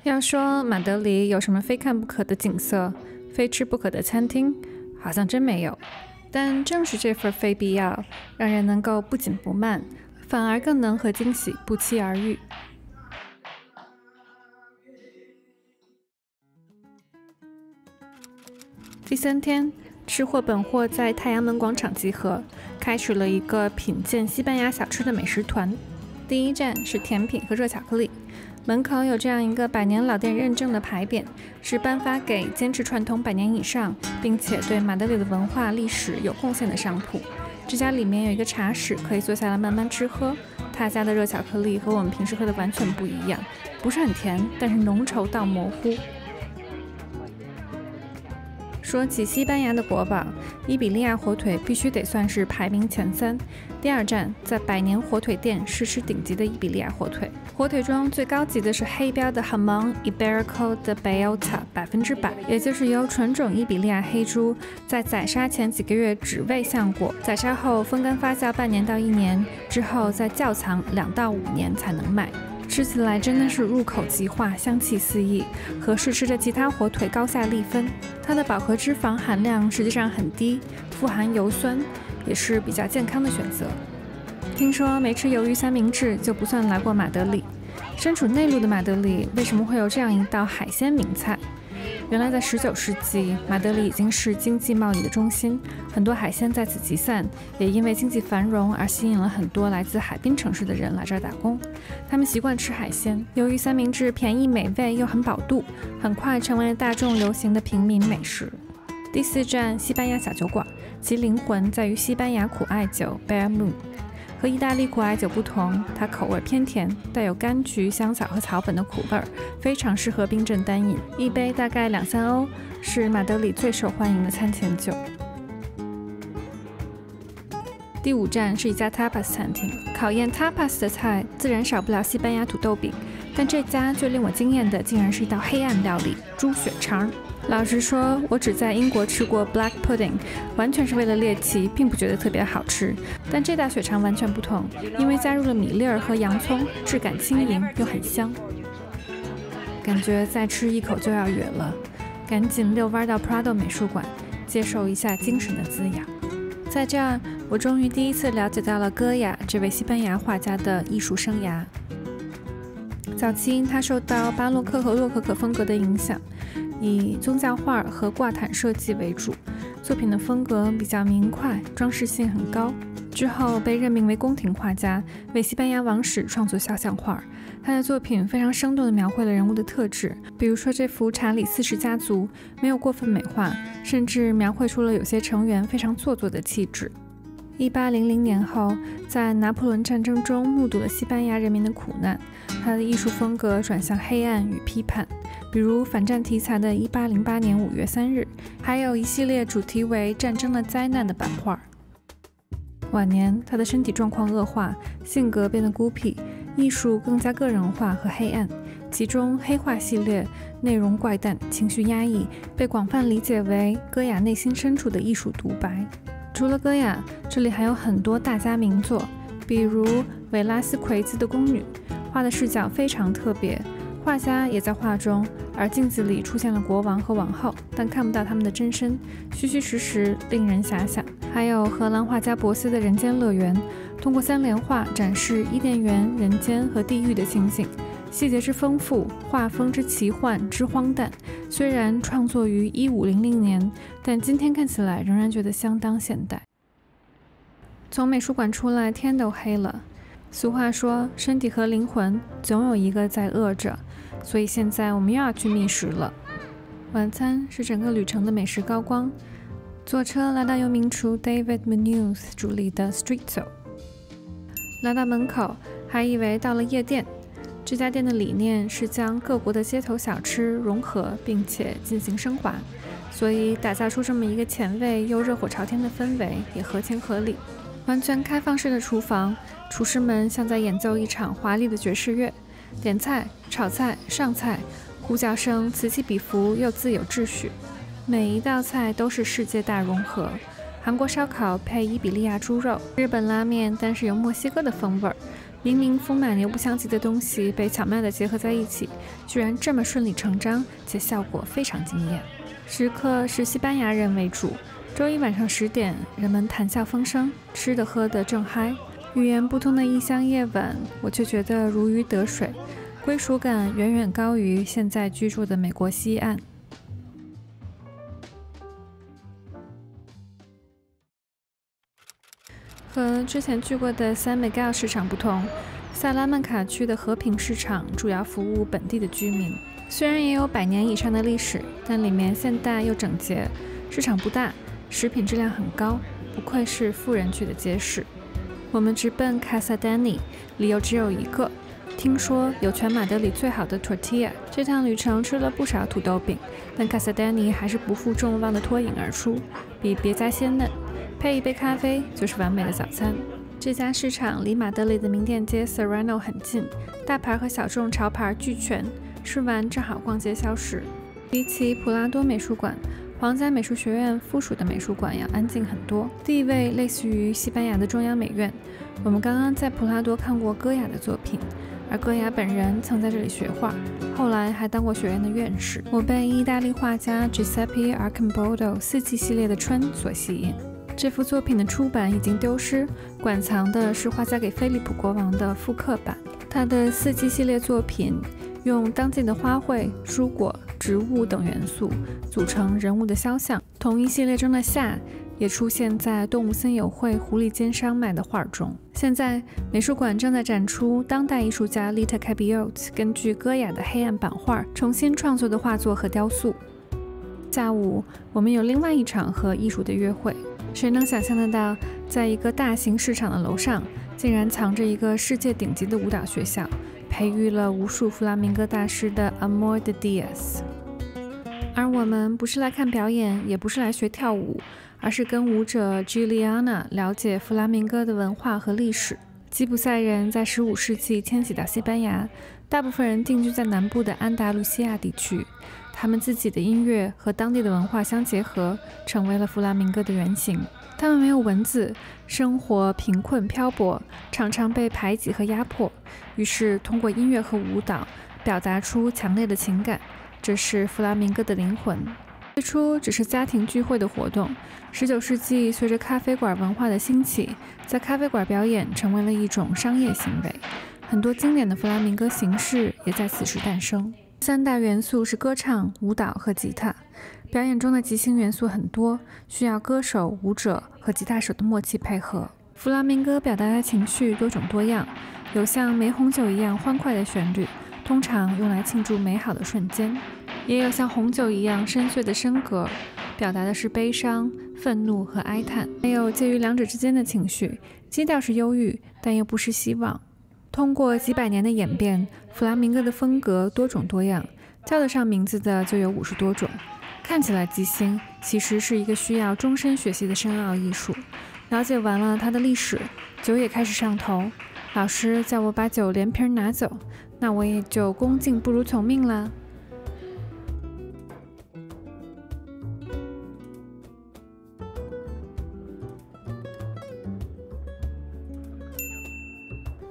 要说马德里有什么非看不可的景色，非吃不可的餐厅，好像真没有。但正是这份非必要，让人能够不紧不慢，反而更能和惊喜不期而遇。第3天，吃货本货在太阳门广场集合，开始了一个品鉴西班牙小吃的美食团。第一站是甜品和热巧克力，门口有这样一个100年老店认证的牌匾，是颁发给坚持传统100年以上，并且对马德里的文化历史有贡献的商铺。这家里面有一个茶室，可以坐下来慢慢吃喝。他家的热巧克力和我们平时喝的完全不一样，不是很甜，但是浓稠到模糊。说起西班牙的国宝，伊比利亚火腿必须得算是排名前3。第2站，在100年火腿店试吃顶级的伊比利亚火腿。火腿中最高级的是黑标的 Jamón Ibérico de Bellota，100%，也就是由纯种伊比利亚黑猪在宰杀前几个月只喂橡果，宰杀后风干发酵半年到1年，之后再窖藏2到5年才能卖。吃起来真的是入口即化，香气四溢，和试吃的其他火腿高下立分。它的饱和脂肪含量实际上很低，富含油酸，也是比较健康的选择。听说没吃鱿鱼三明治就不算来过马德里。身处内陆的马德里，为什么会有这样一道海鲜名菜？原来在19世纪，马德里已经是经济贸易的中心，很多海鲜在此集散，也因为经济繁荣而吸引了很多来自海滨城市的人来这儿打工。他们习惯吃海鲜，由于三明治便宜美味又很饱肚，很快成为了大众流行的平民美食。第4站，西班牙小酒馆，其灵魂在于西班牙苦艾酒 Vermut。和意大利苦艾酒不同，它口味偏甜，带有柑橘、香草和草本的苦味儿，非常适合冰镇单饮。一杯大概2-3欧，是马德里最受欢迎的餐前酒。第5站是一家 tapas 餐厅，考验 tapas 的菜自然少不了西班牙土豆饼，但这家最令我惊艳的竟然是一道黑暗料理——猪血肠。老实说，我只在英国吃过 black pudding， 完全是为了猎奇，并不觉得特别好吃。但这道血肠完全不同，因为加入了米粒儿和洋葱，质感轻盈又很香。感觉再吃一口就要哕了，赶紧遛弯到 Prado 美术馆，接受一下精神的滋养。在这儿，我终于第一次了解到了戈雅这位西班牙画家的艺术生涯。早期，他受到巴洛克和洛可可风格的影响，以宗教画和挂毯设计为主，作品的风格比较明快，装饰性很高。之后被任命为宫廷画家，为西班牙王室创作肖像画。他的作品非常生动地描绘了人物的特质，比如说这幅查理4世家族，没有过分美化，甚至描绘出了有些成员非常做作的气质。1800年后，在拿破仑战争中目睹了西班牙人民的苦难，他的艺术风格转向黑暗与批判，比如反战题材的1808年5月3日，还有一系列主题为战争的灾难的版画。晚年，他的身体状况恶化，性格变得孤僻，艺术更加个人化和黑暗。其中黑画系列内容怪诞，情绪压抑，被广泛理解为戈雅内心深处的艺术独白。除了戈雅，这里还有很多大家名作，比如韦拉斯奎兹的宫女，画的视角非常特别，画家也在画中，而镜子里出现了国王和王后，但看不到他们的真身，虚虚实实，令人遐想。还有荷兰画家博斯的人间乐园，通过3联画展示伊甸园、人间和地狱的情景，细节之丰富，画风之奇幻之荒诞。虽然创作于1500年，但今天看起来仍然觉得相当现代。从美术馆出来，天都黑了。俗话说，身体和灵魂总有一个在饿着，所以现在我们又要去觅食了。晚餐是整个旅程的美食高光。坐车来到由名厨 David Munoz 主理的 Street Zoo。来到门口，还以为到了夜店。这家店的理念是将各国的街头小吃融合，并且进行升华，所以打造出这么一个前卫又热火朝天的氛围也合情合理。完全开放式的厨房，厨师们像在演奏一场华丽的爵士乐，点菜、炒菜、上菜，呼叫声此起彼伏又自有秩序。每一道菜都是世界大融合，韩国烧烤配伊比利亚猪肉，日本拉面但是有墨西哥的风味儿，明明丰满又不相及的东西被巧妙地结合在一起，居然这么顺理成章，且效果非常惊艳。食客是西班牙人为主，周一晚上10点，人们谈笑风生，吃的喝的正嗨。语言不通的异乡夜晚，我却觉得如鱼得水，归属感远远高于现在居住的美国西岸。和之前去过的San Miguel市场不同，萨拉曼卡区的和平市场主要服务本地的居民。虽然也有100年以上的历史，但里面现代又整洁，市场不大，食品质量很高，不愧是富人区的街市。我们直奔 Casa Dani， 理由只有一个，听说有全马德里最好的 tortilla。这趟旅程吃了不少土豆饼，但 Casa Dani 还是不负众望的脱颖而出，比别家鲜嫩。配一杯咖啡就是完美的早餐。这家市场离马德里的名店街 Serrano 很近，大牌和小众潮牌俱全，吃完正好逛街消食。比起普拉多美术馆，皇家美术学院附属的美术馆要安静很多，地位类似于西班牙的中央美院。我们刚刚在普拉多看过戈雅的作品，而戈雅本人曾在这里学画，后来还当过学院的院士。我被意大利画家 Giuseppe Arcimboldo 4季系列的春所吸引。这幅作品的出版已经丢失，馆藏的是画家给菲利普国王的复刻版。他的4季系列作品用当季的花卉、蔬果、植物等元素组成人物的肖像。同一系列中的夏也出现在动物森友会狐狸奸商卖的画中。现在美术馆正在展出当代艺术家 Lita Cabiot 根据戈雅的黑暗版画重新创作的画作和雕塑。下午我们有另外一场和艺术的约会。谁能想象得到，在一个大型市场的楼上，竟然藏着一个世界顶级的舞蹈学校，培育了无数弗拉明戈大师的 Amor de Diaz。而我们不是来看表演，也不是来学跳舞，而是跟舞者 Giuliana 了解弗拉明戈的文化和历史。吉普赛人在15世纪迁徙到西班牙，大部分人定居在南部的安达卢西亚地区。他们自己的音乐和当地的文化相结合，成为了弗拉明戈的原型。他们没有文字，生活贫困漂泊，常常被排挤和压迫，于是通过音乐和舞蹈表达出强烈的情感，这是弗拉明戈的灵魂。最初只是家庭聚会的活动，19世纪随着咖啡馆文化的兴起，在咖啡馆表演成为了一种商业行为，很多经典的弗拉明戈形式也在此时诞生。3大元素是歌唱、舞蹈和吉他。表演中的即兴元素很多，需要歌手、舞者和吉他手的默契配合。弗拉明戈表达的情绪多种多样，有像梅红酒一样欢快的旋律，通常用来庆祝美好的瞬间；也有像红酒一样深邃的笙歌，表达的是悲伤、愤怒和哀叹；还有介于两者之间的情绪，基调是忧郁，但又不失希望。通过几百年的演变，弗拉明戈的风格多种多样，叫得上名字的就有50多种。看起来即兴，其实是一个需要终身学习的深奥艺术。了解完了它的历史，酒也开始上头。老师叫我把酒连瓶拿走，那我也就恭敬不如从命啦。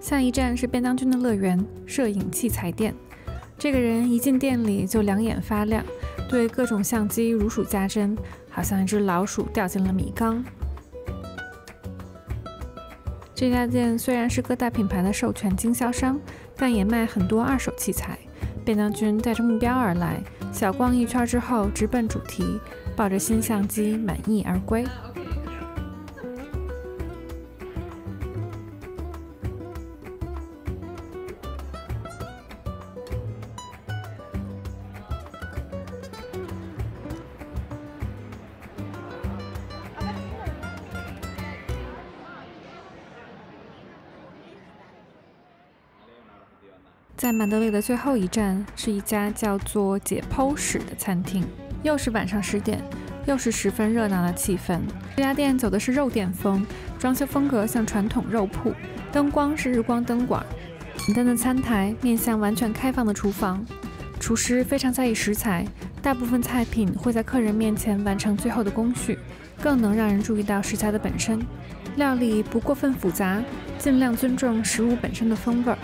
下一站是便当君的乐园——摄影器材店。这个人一进店里就两眼发亮，对各种相机如数家珍，好像一只老鼠掉进了米缸。这家店虽然是各大品牌的授权经销商，但也卖很多二手器材。便当君带着目标而来，小逛一圈之后直奔主题，抱着新相机满意而归。在马德里的最后一站是一家叫做解剖室的餐厅，又是晚上10点，又是十分热闹的气氛。这家店走的是肉店风，装修风格像传统肉铺，灯光是日光灯管，简单的餐台面向完全开放的厨房。厨师非常在意食材，大部分菜品会在客人面前完成最后的工序，更能让人注意到食材的本身。料理不过分复杂，尽量尊重食物本身的风味儿。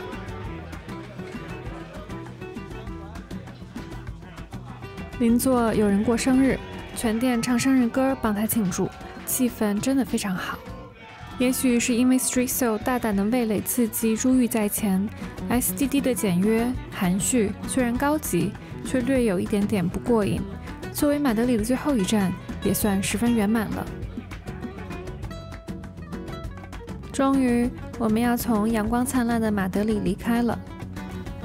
邻座有人过生日，全店唱生日歌帮他庆祝，气氛真的非常好。也许是因为 Street Soul 大胆的味蕾刺激珠玉在前 ，SDD 的简约含蓄，虽然高级，却略有一点点不过瘾。作为马德里的最后一站，也算十分圆满了。终于，我们要从阳光灿烂的马德里离开了。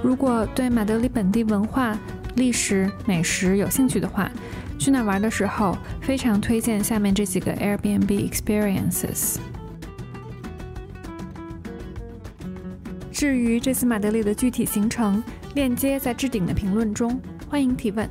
如果对马德里本地文化、历史、美食有兴趣的话，去那玩的时候，非常推荐下面这几个 Airbnb experiences。至于这次马德里的具体行程，链接在置顶的评论中，欢迎提问。